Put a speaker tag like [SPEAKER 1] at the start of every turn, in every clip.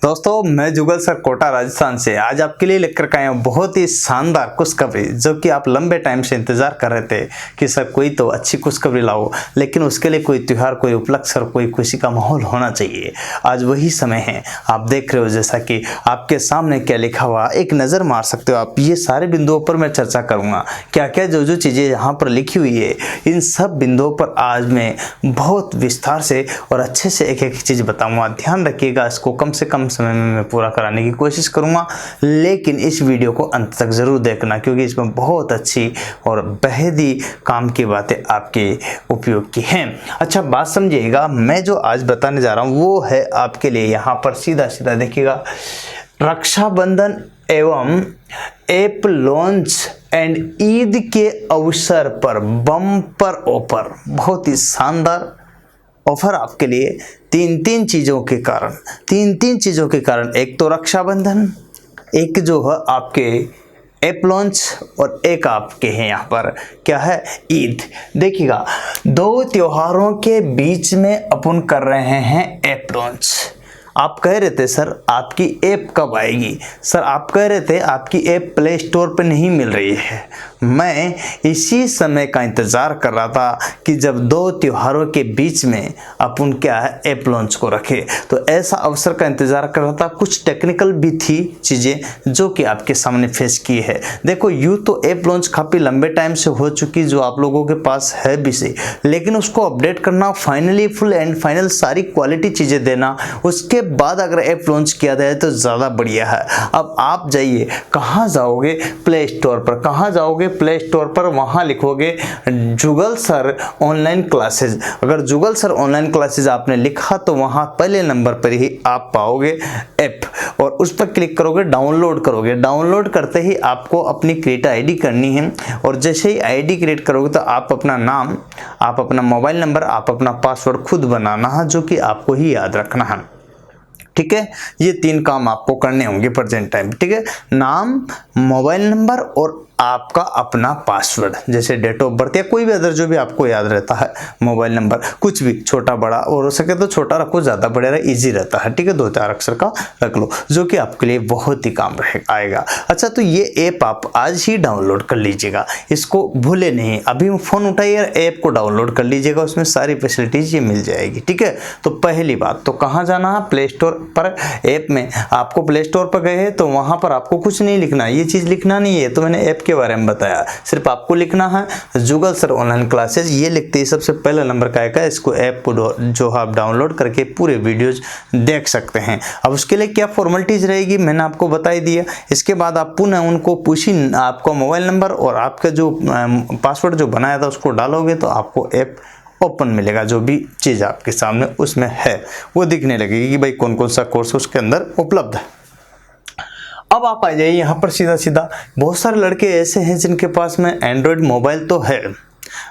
[SPEAKER 1] दोस्तों मैं जुगल सर कोटा राजस्थान से आज आपके लिए लेकर के आया हूं बहुत ही शानदार खुशखबरी, जो कि आप लंबे टाइम से इंतजार कर रहे थे कि सर कोई तो अच्छी खुशखबरी लाओ, लेकिन उसके लिए कोई त्यौहार, कोई उपलक्ष्य और कोई खुशी का माहौल होना चाहिए। आज वही समय है। आप देख रहे हो जैसा कि आपके सामने क्या लिखा हुआ, एक नज़र मार सकते हो आप। ये सारे बिंदुओं पर मैं चर्चा करूँगा, क्या क्या जो जो चीज़ें यहाँ पर लिखी हुई है, इन सब बिंदुओं पर आज मैं बहुत विस्तार से और अच्छे से एक एक चीज़ बताऊँगा। ध्यान रखिएगा, इसको कम से कम समय में मैं पूरा कराने की कोशिश करूंगा, लेकिन इस वीडियो को अंत तक जरूर देखना, क्योंकि इसमें बहुत अच्छी और बेहदी काम की बातें आपके उपयोग की हैं। अच्छा बात समझिएगा, मैं जो आज बताने जा रहा हूं वो है आपके लिए यहाँ पर सीधा सीधा देखिएगा, रक्षाबंधन एवं ऐप लॉन्च एंड ईद के अवसर पर बम्पर ऑफर, बहुत ही शानदार ऑफर आपके लिए तीन चीज़ों के कारण, एक तो रक्षाबंधन, एक जो है आपके ऐप लॉन्च और एक आपके हैं यहाँ पर क्या है, ईद। देखिएगा, दो त्योहारों के बीच में अपन कर रहे हैं ऐप लॉन्च। आप कह रहे थे सर आपकी ऐप कब आएगी, सर आप कह रहे थे आपकी ऐप प्ले स्टोर पर नहीं मिल रही है। मैं इसी समय का इंतज़ार कर रहा था कि जब दो त्योहारों के बीच में अपन क्या है ऐप लॉन्च को रखे, तो ऐसा अवसर का इंतज़ार कर रहा था। कुछ टेक्निकल भी थी चीज़ें जो कि आपके सामने फेस की है। देखो यूँ तो ऐप लॉन्च काफ़ी लंबे टाइम से हो चुकी, जो आप लोगों के पास है भी सही, लेकिन उसको अपडेट करना, फाइनली फुल एंड फाइनल सारी क्वालिटी चीज़ें देना, उसके बाद अगर ऐप लॉन्च किया जाए तो ज़्यादा बढ़िया है। अब आप जाइए, कहाँ जाओगे, प्ले स्टोर पर। कहाँ जाओगे, प्ले स्टोर पर, वहाँ लिखोगे जुगल सर ऑनलाइन क्लासेज। अगर जुगल सर ऑनलाइन क्लासेज आपने लिखा तो वहाँ पहले नंबर पर ही आप पाओगे ऐप, और उस पर क्लिक करोगे, डाउनलोड करोगे। डाउनलोड करते ही आपको अपनी क्रिएट आईडी करनी है, और जैसे ही आईडी क्रिएट करोगे तो आप अपना नाम, आप अपना मोबाइल नंबर, आप अपना पासवर्ड खुद बनाना है, जो कि आपको ही याद रखना है। ठीक है, ये तीन काम आपको करने होंगे प्रेजेंट टाइम। ठीक है, नाम, मोबाइल नंबर और आपका अपना पासवर्ड, जैसे डेट ऑफ बर्थ या कोई भी अदर जो भी आपको याद रहता है, मोबाइल नंबर, कुछ भी छोटा बड़ा, और हो सके तो छोटा रखो, ज़्यादा बड़ा रहा इजी रहता है। ठीक है, 2-4 अक्षर का रख लो, जो कि आपके लिए बहुत ही काम आएगा। अच्छा, तो ये ऐप आप आज ही डाउनलोड कर लीजिएगा, इसको भूले नहीं। अभी फ़ोन उठाइए, ऐप को डाउनलोड कर लीजिएगा, उसमें सारी फैसिलिटीज़ ये मिल जाएगी। ठीक है, तो पहली बात तो कहाँ जाना है, प्ले स्टोर पर। ऐप में आपको प्ले स्टोर पर गए हैं तो वहाँ पर आपको कुछ नहीं लिखना, ये चीज़ लिखना नहीं है, तो मैंने ऐप के बारे में बताया। सिर्फ आपको लिखना है जुगल सर ऑनलाइन क्लासेज, ये लिखते ही सबसे पहला नंबर का आएगा। इसको ऐप को जो आप डाउनलोड करके पूरे वीडियोज देख सकते हैं। अब उसके लिए क्या फॉर्मेलिटीज रहेगी मैंने आपको बता ही दिया। इसके बाद आप पुनः उनको पूछी आपका मोबाइल नंबर और आपका जो पासवर्ड जो बनाया था उसको डालोगे, तो आपको ऐप ओपन मिलेगा। जो भी चीज़ आपके सामने उसमें है वो दिखने लगेगी कि भाई कौन कौन सा कोर्स उसके अंदर उपलब्ध है। अब आप आ जाइए यहाँ पर सीधा सीधा। बहुत सारे लड़के ऐसे हैं जिनके पास में एंड्रॉयड मोबाइल तो है,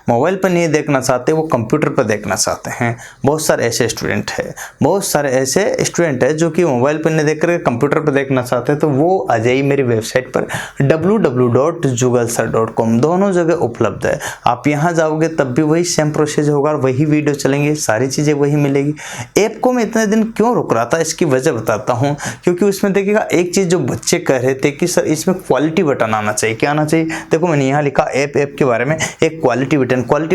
[SPEAKER 1] मोबाइल पर नहीं देखना चाहते, वो कंप्यूटर पर देखना चाहते हैं। बहुत सारे ऐसे स्टूडेंट हैं जो कि मोबाइल पर नहीं देख कर कंप्यूटर पर देखना चाहते हैं, तो वो आ जाइए मेरी वेबसाइट पर www.jugalsir.com, दोनों जगह उपलब्ध है। आप यहाँ जाओगे तब भी वही सेम प्रोसेस होगा, वही वीडियो चलेंगे, सारी चीज़ें वही मिलेगी। ऐप को मैं इतने दिन क्यों रुक रहा था, इसकी वजह बताता हूँ। क्योंकि उसमें देखिएगा एक चीज़ जो बच्चे कह रहे थे कि सर इसमें क्वालिटी बटन आना चाहिए। क्या आना चाहिए? देखो मैंने यहाँ लिखा ऐप के बारे में, एक क्वालिटी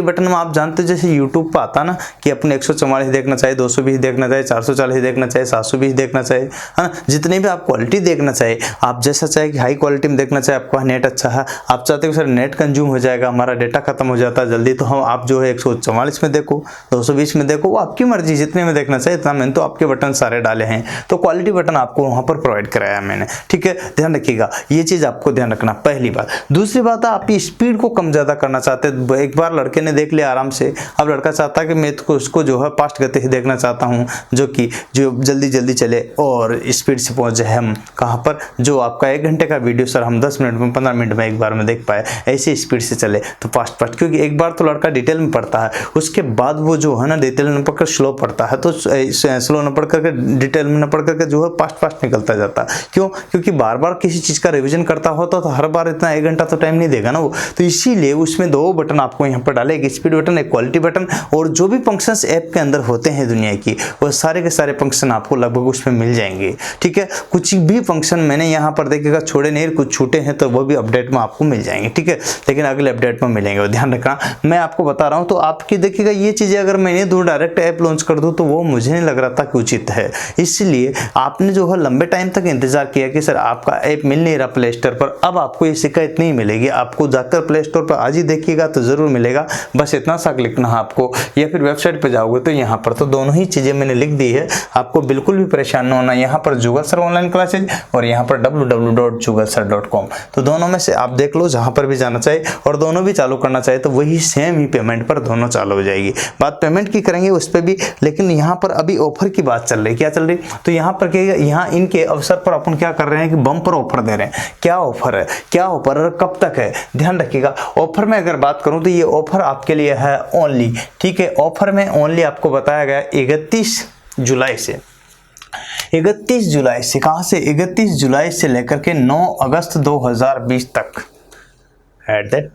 [SPEAKER 1] बटन में आप जानते हो जैसे यूट्यूब पर आता ना कि अपने 144 देखना चाहिए, 220 देखना चाहिए, 440 देखना चाहिए, 720 देखना चाहिए, है ना। जितने भी आप क्वालिटी देखना चाहिए, आप जैसा चाहे कि हाई क्वालिटी में देखना चाहिए, आपका नेट अच्छा है, आप चाहते हो सर नेट कंज्यूम हो जाएगा, हमारा डेटा खत्म हो जाता है जल्दी, तो हम आप जो है 144 में देखो, 220 में देखो, वो आपकी मर्जी, जितने में देखना चाहिए इतना। मैंने तो आपके बटन सारे डाले हैं, तो क्वालिटी बटन आपको वहाँ पर प्रोवाइड कराया मैंने। ठीक है, ध्यान रखिएगा, ये चीज़ आपको ध्यान रखना, पहली बात। दूसरी बात, आप स्पीड को कम ज़्यादा करना चाहते हैं। एक बार लड़के ने देख लिया आराम से, अब लड़का चाहता है कि मैं तो उसको जो है फास्ट गति से देखना चाहता हूँ, जो जल्दी चले और स्पीड से पहुँच जाए। हम कहाँ पर, जो आपका 1 घंटे का वीडियो सर हम 10 मिनट में, 15 मिनट में एक बार में देख पाए, ऐसी स्पीड से चले तो फास्ट, क्योंकि एक बार तो लड़का डिटेल में पढ़ता है, उसके बाद वो जो है ना डिटेल में पढ़कर स्लो पढ़ता है, तो स्लो न पढ़ करके डिटेल में न पढ़ करके जो है फास्ट निकलता जाता है। क्यों? क्योंकि बार बार किसी चीज़ का रिविजन करता होता तो हर बार इतना 1 घंटा तो टाइम नहीं देगा ना वो, तो इसीलिए उसमें 2 बटन आपको यहाँ पर डाला, एक स्पीड बटन, एक क्वालिटी बटन, और जो भी फंक्शंस ऐप के अंदर होते हैं दुनिया की, वो सारे के सारे फंक्शन आपको लगभग उसमें मिल जाएंगे। ठीक है, कुछ भी फंक्शन मैंने यहाँ पर देखिएगा छोड़े नहीं, कुछ छूटे हैं तो वो भी अपडेट में आपको मिल जाएंगे। ठीक है, लेकिन अगले अपडेट में मिलेंगे, वो ध्यान रखना, मैं आपको बता रहा हूँ। तो आपकी देखिएगा ये चीज़ें अगर मैंने दूर डायरेक्ट ऐप लॉन्च कर दूँ तो वो मुझे नहीं लग रहा था कि उचित है। इसलिए आपने जो है लंबे टाइम तक इंतजार किया कि सर आपका ऐप मिल नहीं रहा प्ले स्टोर पर, अब आपको ये शिकायत नहीं मिलेगी। आपको जाकर प्ले स्टोर पर आज ही देखिएगा तो जरूर मिलेगा, बस इतना सा लिखना है आपको, या फिर वेबसाइट पर जाओगे तो यहाँ पर तो दोनों ही चीज़ें मैंने लिख दी है, आपको बिल्कुल भी परेशान न होना। यहाँ पर जुगल सर ऑनलाइन क्लासेज और यहाँ पर www.jugalsir.com, तो दोनों में से आप देख लो जहाँ पर भी जाना चाहिए, और दोनों भी चालू करना चाहिए तो वही सेम ही पेमेंट पर दोनों चालू हो जाएगी। बात पेमेंट की करेंगे उस पर भी, लेकिन यहाँ पर अभी ऑफर की बात चल रही, क्या चल रही, तो यहाँ पर क्या, यहाँ इनके अवसर पर अपन क्या कर रहे हैं कि बम्पर ऑफर दे रहे हैं। क्या ऑफर है, क्या ऑफर है, कब तक है, ध्यान रखिएगा। ऑफर में अगर बात करूं तो ये ऑफर आपके लिए है ओनली, ठीक है, ऑफर में ओनली आपको बताया गया 31 जुलाई से, 31 जुलाई से, कहां से, 31 जुलाई से लेकर के 9 अगस्त 2020 तक, एट दैट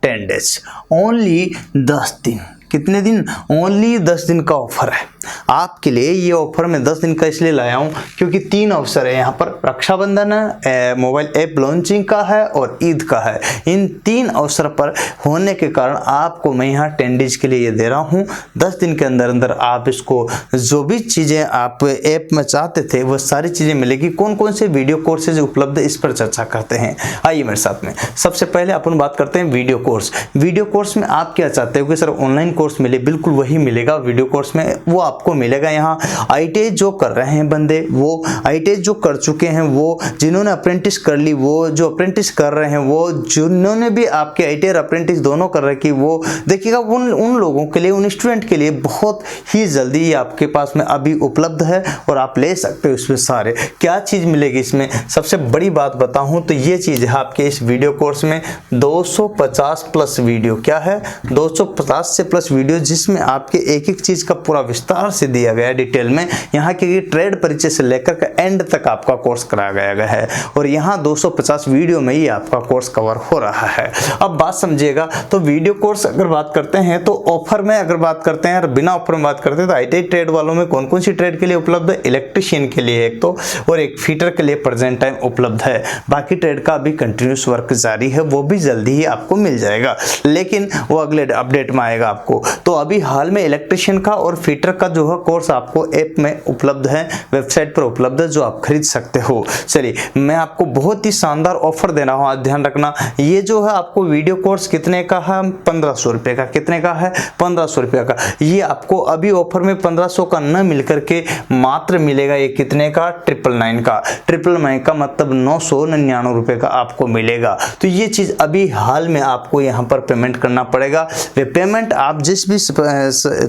[SPEAKER 1] 10 डेज, ओनली 10 दिन। कितने दिन, ओनली 10 दिन का ऑफर है आपके लिए। ये ऑफर मैं 10 दिन का इसलिए लाया हूं क्योंकि 3 अवसर है यहाँ पर, रक्षाबंधन है, मोबाइल ऐप लॉन्चिंग का है और ईद का है। इन 3 अवसर पर होने के कारण आपको मैं यहाँ 10 डेज के लिए ये दे रहा हूँ। 10 दिन के अंदर अंदर आप इसको जो भी चीज़ें आप ऐप में चाहते थे वो सारी चीज़ें मिलेगी। कौन कौन से वीडियो कोर्सेज उपलब्ध है इस पर चर्चा करते हैं, आइए मेरे साथ में। सबसे पहले अपन बात करते हैं वीडियो कोर्स। वीडियो कोर्स में आप क्या चाहते हो कि सर ऑनलाइन कोर्स मिले, बिल्कुल वही मिलेगा वीडियो कोर्स में, वो आपको मिलेगा। यहाँ आईटीआई जो कर रहे हैं बंदे, वो आईटीआई जो कर चुके हैं, वो जिन्होंने अप्रेंटिस कर ली, वो जो अप्रेंटिस कर रहे हैं, वो जिन्होंने भी आपके आईटीआई और अप्रेंटिस दोनों कर रहे कि वो देखिएगा, उन लोगों के लिए, उन स्टूडेंट के लिए बहुत ही जल्दी ये आपके पास में अभी उपलब्ध है और आप ले सकते हो इसमें सारे। क्या चीज़ मिलेगी इसमें, सबसे बड़ी बात बताऊँ तो ये चीज़ है आपके इस वीडियो कोर्स में 250 प्लस वीडियो। क्या है, 250 से प्लस वीडियो, जिसमें आपके एक एक चीज़ का पूरा विस्तार से दिया गया है डिटेल में। यहाँ के ट्रेड परिचय से लेकर के एंड तक आपका कोर्स कराया गया है, और यहाँ 250 वीडियो में ही आपका कोर्स कवर हो रहा है। अब बात समझिएगा, तो वीडियो कोर्स अगर बात करते हैं तो ऑफर में अगर बात करते हैं और बिना ऑफर में बात करते हैं तो आईटीआई ट्रेड वालों में कौन कौन सी ट्रेड के लिए उपलब्ध है, इलेक्ट्रिशियन के लिए एक तो, और एक फीटर के लिए प्रेजेंट टाइम उपलब्ध है। बाकी ट्रेड का अभी कंटिन्यूस वर्क जारी है, वो भी जल्दी ही आपको मिल जाएगा, लेकिन वो अगले अपडेट में आएगा आपको। तो अभी हाल में इलेक्ट्रिशियन का और फीटर का जो है कोर्स आपको ऐप में उपलब्ध है, वेबसाइट पर उपलब्ध है, जो आप खरीद सकते हो। चलिए, मैं आपको बहुत ही शानदार ऑफर दे रहा हूं, आज ध्यान रखना। ये जो है आपको वीडियो कोर्स कितने का है, 1500 रुपए का। कितने का है, 1500 रुपए का। ये आपको अभी ऑफर में 1500 का न मिल करके मात्र मिलेगा ये कितने का, 999 का। 999 का मतलब 999 रुपए का आपको मिलेगा। तो ये चीज अभी हाल में आपको यहाँ पर पेमेंट करना पड़ेगा। वे पेमेंट आप जिस भी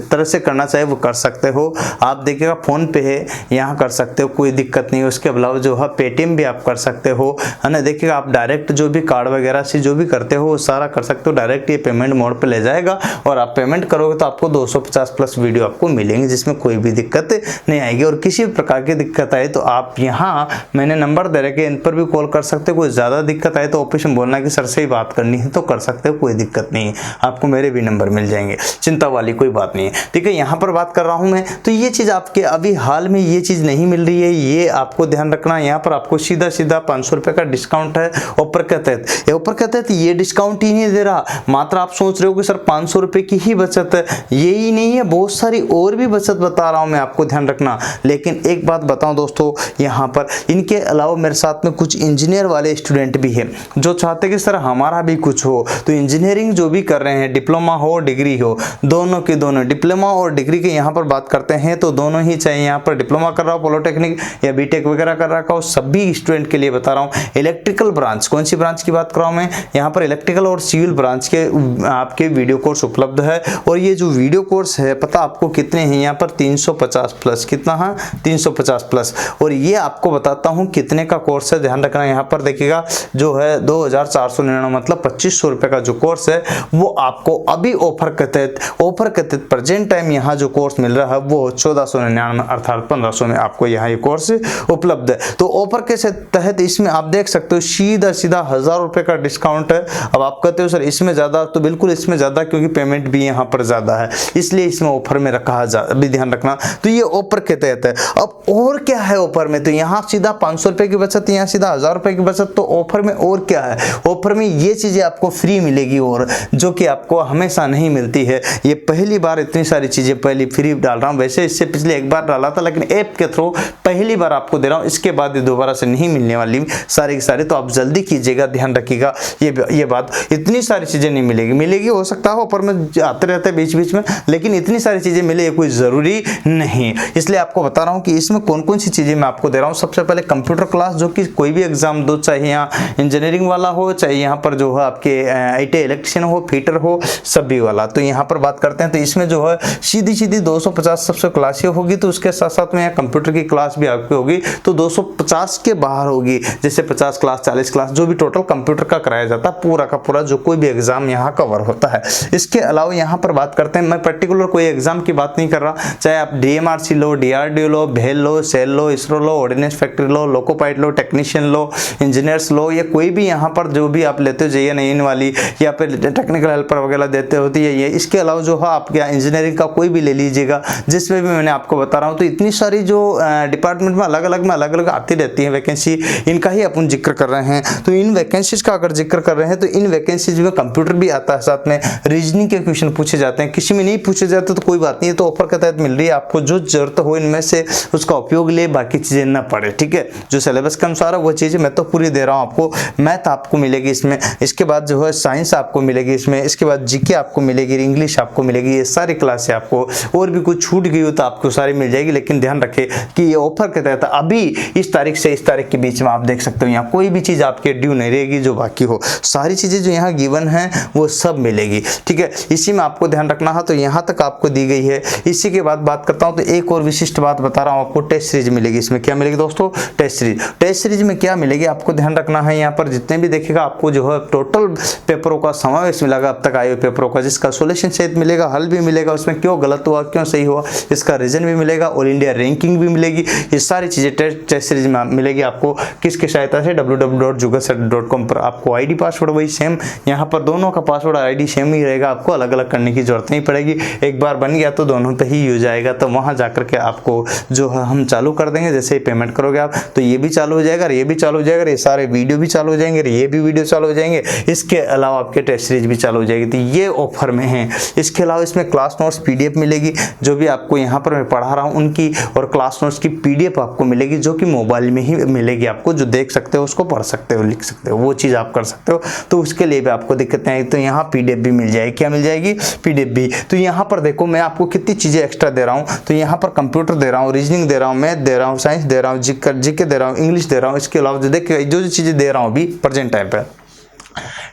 [SPEAKER 1] तरह से करना चाहे वो कर सकते हो। आप देखिएगा फोन पे है, यहाँ कर सकते हो, कोई दिक्कत नहीं है। उसके अलावा जो है पेटीएम भी आप कर सकते हो, है ना। देखिएगा आप डायरेक्ट जो भी कार्ड वगैरह से जो भी करते हो वो सारा कर सकते हो। डायरेक्ट ये पेमेंट मोड पे ले जाएगा और आप पेमेंट करोगे तो आपको 250 प्लस वीडियो आपको मिलेंगे, जिसमें कोई भी दिक्कत नहीं आएगी। और किसी भी प्रकार की दिक्कत आए तो आप यहाँ मैंने नंबर दे रखे, इन पर भी कॉल कर सकते हो। कोई ज़्यादा दिक्कत आए तो ऑफिस में बोलना कि सर से ही बात करनी है तो कर सकते हो, कोई दिक्कत नहीं है। आपको मेरे भी नंबर मिल जाएंगे, चिंता वाली कोई बात नहीं है, ठीक है। यहाँ पर बात कर रहा हूँ मैं, तो ये चीज़ आपके अभी हाल में ये चीज़ नहीं मिल रही है, ये आपको ध्यान रखना। यहाँ पर आपको सीधा सीधा 500 रुपये का डिस्काउंट है ऑफर के तहत। ऑफर के तहत ये डिस्काउंट ही नहीं दे रहा, मात्र आप सोच रहे हो कि सर 500 रुपये की ही बचत है, यही नहीं है, बहुत सारी और भी बचत बता रहा हूँ मैं आपको, ध्यान रखना। लेकिन एक बात बताऊँ दोस्तों, यहाँ पर इनके अलावा मेरे साथ में कुछ इंजीनियर वाले स्टूडेंट भी हैं जो चाहते कि सर हमारा भी कुछ हो। तो इंजीनियरिंग जो भी कर रहे हैं, डिप्लोमा हो डिग्री हो, दोनों के दोनों, डिप्लोमा और डिग्री के यहाँ पर बात करते हैं तो दोनों ही चाहिए। यहाँ पर डिप्लोमा कर रहा हो पॉलिटेक्निक या बीटेक वगैरह कर रखा हो, सभी स्टूडेंट के लिए बता रहा हूँ। इलेक्ट्रिकल ब्रांच, कौन सी ब्रांच की बात कर रहा हूँ मैं, यहाँ पर इलेक्ट्रिकल और सिविल ब्रांच के आपके वीडियो कोर्स उपलब्ध है। और ये जो वीडियो कोर्स है पता आपको कितने हैं, यहाँ पर 350 प्लस, कितना है, 350 प्लस। और ये आपको बताता हूँ कितने का कोर्स है, ध्यान रखना। यहाँ पर देखिएगा जो है 2499 मतलब 2500 रुपये का जो कोर्स है वो आपको अभी ऑफर के तहत तहत ऑफर के तहत प्रेजेंट टाइम यहाँ जो कोर्स मिल रहा है वो 1499 अर्थात 1500 में आपको यहाँ ये कोर्स उपलब्ध है। तो ऑफर के तहत इसमें आप देख सकते हो सीधा 1000 रुपये का डिस्काउंट है। अब आप कहते हो सर इसमें ज़्यादा, तो बिल्कुल इसमें ज़्यादा, क्योंकि पेमेंट भी यहाँ पर ज़्यादा है, इसलिए इसमें ऑफर में रखा भी ध्यान रखना। तो ये ऑफर के तहत है। अब और क्या है ऑफर में, तो यहाँ सीधा 500 रुपये की बचत, यहाँ सीधा 1000 रुपये की बचत। तो ऑफर में और क्या है, ऑफर में ये चीज़ें आपको फ्री मिलेगी और जो कि आपको हमेशा नहीं मिलती है। ये पहली बार इतनी सारी चीज़ें पहले फ्री डाल रहा हूँ, वैसे इससे पिछले एक बार डाला था लेकिन ऐप के थ्रू पहली बार आपको दे रहा हूँ, इसके बाद ये दोबारा से नहीं मिलने वाली सारी की सारी। तो आप जल्दी कीजिएगा, ध्यान रखिएगा ये बात। इतनी सारी चीज़ें नहीं मिलेगी, हो सकता है ऊपर में आते रहते बीच बीच में, लेकिन इतनी सारी चीज़ें मिले कोई ज़रूरी नहीं। इसलिए आपको बता रहा हूँ कि इसमें कौन कौन सी चीज़ें मैं आपको दे रहा हूँ। सबसे पहले कंप्यूटर क्लास, जो कि कोई भी एग्जाम दो, चाहे यहाँ इंजीनियरिंग वाला हो, चाहे यहाँ पर जो है आपके IT इलेक्ट्रिशियन हो, फिटर हो, सभी वाला। तो यहाँ पर बात करते हैं, तो इसमें जो है सीधी 250 सबसे क्लासें होगी। तो उसके साथ साथ में यहाँ कंप्यूटर की क्लास भी आपकी होगी, तो 250 के बाहर होगी, जैसे 50 क्लास 40 क्लास जो भी टोटल कंप्यूटर का कराया जाता है, पूरा का पूरा जो कोई भी एग्जाम यहाँ कवर होता है। इसके अलावा यहाँ पर बात करते हैं, मैं पर्टिकुलर कोई एग्जाम की बात नहीं कर रहा, चाहे आप DMRC लो, DRDO लो, भेल लो, सेल लो, इसरो लो, ऑर्डिनेंस फैक्ट्री लो, लोको पाइलट लो, टेक्नीशियन लो, इंजीनियर्स लो, या कोई भी यहाँ पर जो भी आप लेते हो JNN वाली या फिर टेक्निकल हेल्पर वगैरह देते होती है ये। इसके अलावा जो है आप क्या इंजीनियरिंग का कोई भी ले लीजिएगा, जिसमें भी मैंने आपको बता रहा हूँ। तो इतनी सारी जो डिपार्टमेंट में अलग अलग आती रहती है वैकेंसी, इनका ही अपन जिक्र कर रहे हैं। तो इन वैकेंसीज का अगर जिक्र कर रहे हैं, तो इन वैकेंसीज में कंप्यूटर भी आता है, साथ में रीजनिंग के क्वेश्चन पूछे जाते हैं। किसी में नहीं पूछे जाते तो कोई बात नहीं है, तो ऑफर के तहत मिल रही है आपको, जो जरूरत हो इनमें से उसका उपयोग ले, बाकी चीजें ना पड़े। ठीक है, जो सिलेबस के अनुसार है वो चीजें मैं तो पूरी दे रहा हूँ आपको। मैथ आपको मिलेगी इसमें, इसके बाद जो है साइंस आपको मिलेगी इसमें, इसके बाद GK आपको मिलेगी, इंग्लिश आपको मिलेगी, ये सारी क्लासें आपको। और भी कुछ छूट गई हो तो आपको सारी मिल जाएगी, लेकिन ध्यान रखें कि ये ऑफर के तहत अभी इस तारीख से इस तारीख के बीच में आप देख सकते हो, यहाँ कोई भी चीज आपके ड्यू नहीं रहेगी जो बाकी हो। सारी चीजें जो यहाँ गिवन है वो सब मिलेगी। ठीक है, इसी में आपको ध्यान रखना है। तो यहाँ तक आपको दी गई है। इसी के बाद बात करता हूँ, तो एक और विशिष्ट बात बता रहा हूँ आपको, टेस्ट सीरीज मिलेगी। इसमें क्या मिलेगी दोस्तों, टेस्ट सीरीज। टेस्ट सीरीज में क्या मिलेगी आपको ध्यान रखना है, यहाँ पर जितने भी देखेगा आपको जो है टोटल पेपरों का समावेश मिलेगा, अब तक आए हुए पेपरों का, जिसका सोल्यूशन सहित मिलेगा, हल भी मिलेगा, उसमें क्यों गलत हुआ क्यों सही हुआ इसका रीजन भी मिलेगा, ऑल इंडिया रैंकिंग भी मिलेगी। ये सारी चीजें टेस्ट सीरीज में मिलेगी आपको। किसकी सहायता से, www.jugaset.com पर आपको ID पासवर्ड वही सेम, यहाँ पर दोनों का पासवर्ड ID सेम ही रहेगा, आपको अलग अलग करने की जरूरत नहीं पड़ेगी। एक बार बन गया तो दोनों पे ही हो जाएगा। तो वहां जाकर के आपको जो है हम चालू कर देंगे, जैसे ही पेमेंट करोगे आप, तो ये भी चालू हो जाएगा, ये भी चालू हो जाएगा, ये सारे वीडियो भी चालू हो जाएंगे, ये भी वीडियो चालू हो जाएंगे, इसके अलावा आपके टेस्ट सीरीज भी चालू हो जाएगी। तो ये ऑफर में है। इसके अलावा इसमें क्लास नोट्स PDF मिलेगी, जो भी आपको यहाँ पर मैं पढ़ा रहा हूँ उनकी, और क्लास नोट्स की PDF आपको मिलेगी, जो कि मोबाइल में ही मिलेगी आपको, जो देख सकते हो उसको पढ़ सकते हो, लिख सकते हो, वो चीज़ आप कर सकते हो। तो उसके लिए भी आपको दिक्कतें आई, तो यहाँ PDF भी मिल जाएगी। क्या मिल जाएगी, PDF भी। तो यहाँ पर देखो मैं आपको कितनी चीज़ें एक्स्ट्रा दे रहा हूँ। तो यहाँ पर कंप्यूटर दे रहा हूँ, रीजनिंग दे रहा हूँ, मैथ दे रहा हूँ, साइंस दे रहा हूँ, GK दे रहा हूँ, इंग्लिश दे रहा हूँ। इसके अलावा जो देखिए जो चीज़ें दे रहा हूँ अभी प्रेजेंट टाइम पर,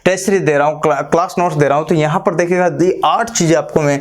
[SPEAKER 1] टेस्ट सीरीज दे रहा हूँ, क्लास नोट्स दे रहा हूँ। तो यहाँ पर देखिएगा 8 चीज़ें आपको मैं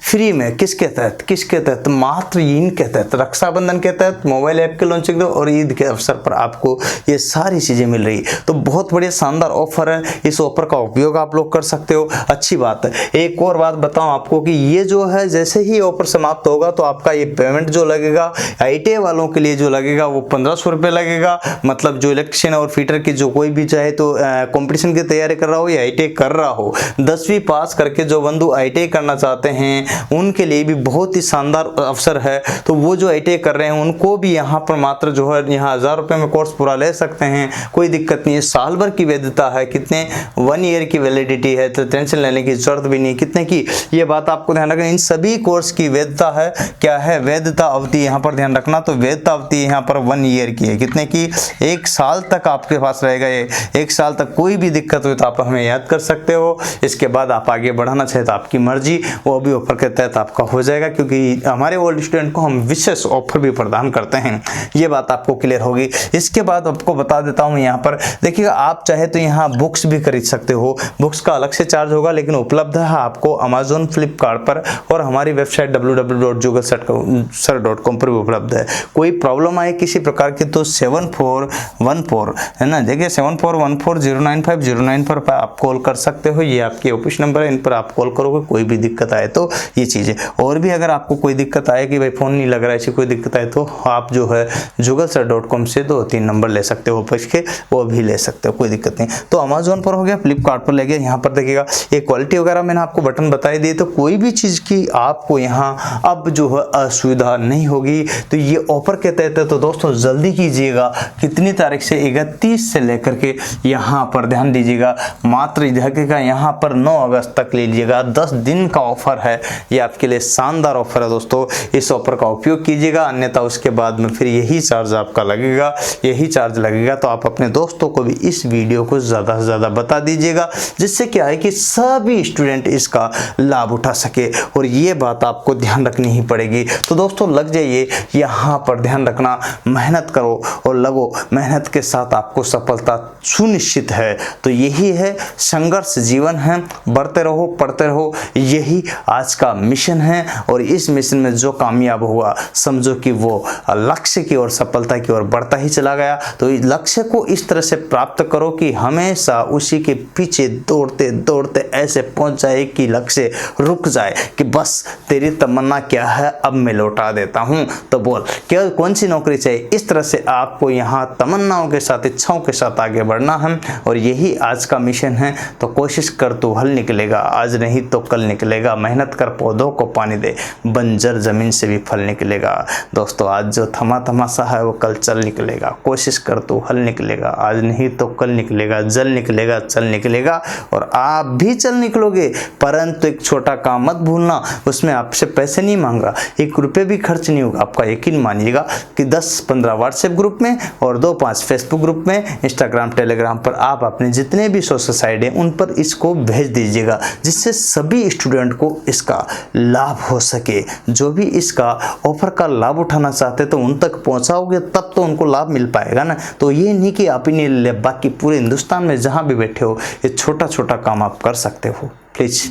[SPEAKER 1] फ्री में किसके तहत मात्र इनके तहत, रक्षाबंधन के तहत, मोबाइल ऐप के लॉन्चिंग और ईद के अवसर पर आपको ये सारी चीज़ें मिल रही। तो बहुत बढ़िया शानदार ऑफर है, इस ऑफर का उपयोग आप लोग कर सकते हो, अच्छी बात है। एक और बात बताऊं आपको कि ये जो है जैसे ही ऑफर समाप्त होगा तो आपका ये पेमेंट जो लगेगा ITI वालों के लिए जो लगेगा वो 1500 रुपये लगेगा। मतलब जो इलेक्ट्रिशियन और फिटर की जो कोई भी चाहे तो कंपटीशन की तैयारी कर रहा हो या ITI कर रहा हो, 10वीं पास करके जो बंधु ITI करना चाहते हैं उनके लिए भी बहुत ही शानदार अवसर है। तो वो जो ITI कर रहे हैं उनको भी यहाँ पर मात्र जो है यहाँ 1000 रुपये में कोर्स पूरा ले सकते हैं, कोई दिक्कत नहीं है। साल भर की वैधता है, कितने 1 ईयर की वैलिडिटी है, तो टेंशन लेने की जरूरत भी नहीं। कितने की ये बात आपको ध्यान रखना, इन सभी कोर्स की वैधता है, क्या है वैधता अवधि, यहाँ पर ध्यान रखना। तो वैधता अवधि यहाँ पर 1 ईयर की है, कितने की 1 साल तक आपके पास रहेगा ये। 1 साल तक कोई भी दिक्कत हो तो आप हमें याद कर सकते हो। इसके बाद आप आगे बढ़ाना चाहे तो आपकी मर्जी, वो भी ऑफर के तहत आपका हो जाएगा, क्योंकि हमारे ओल्ड स्टूडेंट को हम विशेष ऑफर भी प्रदान करते हैं। ये बात आपको क्लियर होगी। इसके बाद आपको बता देता हूँ यहाँ पर देखिएगा, आप चाहे तो यहाँ बुक्स भी खरीद सकते हो, बुक्स का अलग से चार्ज होगा, लेकिन उपलब्ध है आपको अमेजोन, फ्लिपकार्ट पर और हमारी वेबसाइट www.jugalsir.com पर भी उपलब्ध है। कोई प्रॉब्लम आए किसी प्रकार की तो 7414 है ना, देखिए 74140950 09 पर आप कॉल कर सकते हो, ये आपके ऑफिस नंबर है, इन पर आप कॉल करोगे कोई भी दिक्कत आए तो ये चीज़ें। और भी अगर आपको कोई दिक्कत आए कि भाई फ़ोन नहीं लग रहा है, ऐसी कोई दिक्कत आए तो आप जो है jugalsir.com से 2-3 नंबर ले सकते हो ऑफिस के, वो भी ले सकते हो, कोई दिक्कत नहीं। तो अमेजोन पर हो गया, फ्लिपकार्ट पर ले गया, यहाँ पर देखिएगा ये क्वालिटी वगैरह मैंने आपको बटन बताई दिए, तो कोई भी चीज़ की आपको यहाँ अब जो है असुविधा नहीं होगी। तो ये ऑफर के तहत है, तो दोस्तों जल्दी कीजिएगा। कितनी तारीख से? 31 से लेकर के यहाँ पर ध्यान दीजिएगा, मात्र देखिएगा यहाँ पर 9 अगस्त तक ले लीजिएगा। 10 दिन का ऑफर है, ये आपके लिए शानदार ऑफर है दोस्तों। इस ऑफर का उपयोग कीजिएगा, अन्यथा उसके बाद में फिर यही चार्ज आपका लगेगा, यही चार्ज लगेगा। तो आप अपने दोस्तों को भी इस वीडियो को ज़्यादा से ज़्यादा बता दीजिएगा, जिससे क्या है कि सभी स्टूडेंट इसका लाभ उठा सके। और ये बात आपको ध्यान रखनी ही पड़ेगी। तो दोस्तों लग जाइए, यहाँ पर ध्यान रखना, मेहनत करो और लगो, मेहनत के साथ आपको सफलता सुनिश्चित है। तो यही है, संघर्ष जीवन है, बढ़ते रहो, पढ़ते रहो, यही आज का मिशन है। और इस मिशन में जो कामयाब हुआ, समझो कि वो लक्ष्य की ओर, सफलता की ओर बढ़ता ही चला गया। तो इस लक्ष्य को इस तरह से प्राप्त करो कि हमेशा उसी के पीछे दौड़ते दौड़ते ऐसे पहुंच जाए कि लक्ष्य रुक जाए, कि बस तेरी तमन्ना क्या है, अब मैं लौटा देता हूं, तो बोल क्या कौन सी नौकरी चाहिए। इस तरह से आपको यहाँ तमन्नाओं के साथ, इच्छाओं के साथ आगे बढ़ना है, और यही आज का मिशन है। तो कोशिश कर, तो हल निकलेगा, आज नहीं तो कल निकलेगा। मेहनत कर, पौधों को पानी दे, बंजर जमीन से भी फल निकलेगा। दोस्तों आज जो थमा सा है वो कल चल निकलेगा। कोशिश कर, तो हल निकलेगा, आज नहीं तो कल निकलेगा, जल निकलेगा, चल निकलेगा, और आप भी चल निकलोगे। परंतु एक छोटा काम मत भूलना, उसमें आपसे पैसे नहीं मांग रहा, 1 रुपये भी खर्च नहीं होगा आपका। यकीन मानिएगा कि 10-15 व्हाट्सएप ग्रुप में और 2-5 फेसबुक ग्रुप में, इंस्टाग्राम, टेलीग्राम पर आप अपने जितने भी सोशल साइट हैं उन पर इसको भेज दीजिएगा, जिससे सभी स्टूडेंट को इसका लाभ हो सके। जो भी इसका ऑफर का लाभ उठाना चाहते तो उन तक पहुंचाओगे, तब तो उनको लाभ मिल पाएगा ना। तो ये नहीं कि आप ही नहीं ले, बाकी पूरे हिंदुस्तान में जहां भी बैठे हो ये छोटा छोटा काम आप कर सकते हो। प्लीज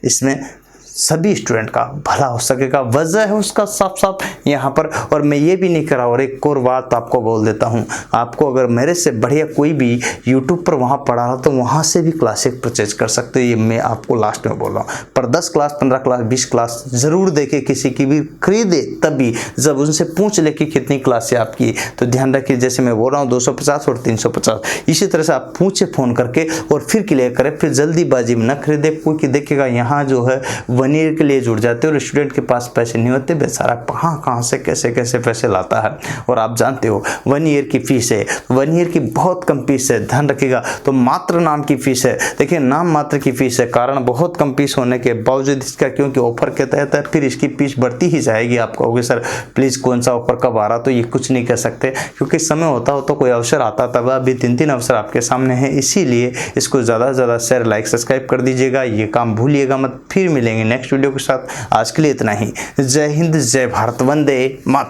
[SPEAKER 1] इसमें सभी स्टूडेंट का भला हो सकेगा, वजह है उसका साफ साफ यहाँ पर। और मैं ये भी नहीं करा, और एक और बात आपको बोल देता हूँ, आपको अगर मेरे से बढ़िया कोई भी यूट्यूब पर वहाँ पढ़ा रहा तो वहाँ से भी क्लासेस परचेज कर सकते हो। ये मैं आपको लास्ट में बोल रहा हूँ, पर 10 क्लास, 15 क्लास, 20 क्लास ज़रूर देखे, किसी की भी खरीदे, तभी जब उनसे पूछ ले कि कितनी क्लासें आपकी। तो ध्यान रखिए, जैसे मैं बोल रहा हूँ 250 और 350, इसी तरह से आप पूछे फ़ोन करके और फिर क्लियर करें, फिर जल्दीबाजी में न खरीदे। क्योंकि देखिएगा यहाँ जो है 1 ईयर के लिए जुड़ जाते हो, और स्टूडेंट के पास पैसे नहीं होते, बेचारा कहाँ से कैसे पैसे लाता है। और आप जानते हो 1 ईयर की फीस है, 1 ईयर की बहुत कम फीस है, ध्यान रखिएगा। तो मात्र नाम की फीस है, देखिए नाम मात्र की फीस है, कारण बहुत कम फीस होने के बावजूद इसका, क्योंकि ऑफर के तहत है, फिर इसकी फीस बढ़ती ही जाएगी। आप कहोगे सर प्लीज़ कौन सा ऑफर कब आ रहा, तो ये कुछ नहीं कह सकते, क्योंकि समय होता हो तो कोई अवसर आता, तब अभी 3 अवसर आपके सामने हैं। इसीलिए इसको ज़्यादा से ज़्यादा शेयर, लाइक, सब्सक्राइब कर दीजिएगा, ये काम भूलिएगा मत। फिर मिलेंगे नेक्स्ट वीडियो के साथ, आज के लिए इतना ही। जय हिंद, जय भारत, वंदे मातरम।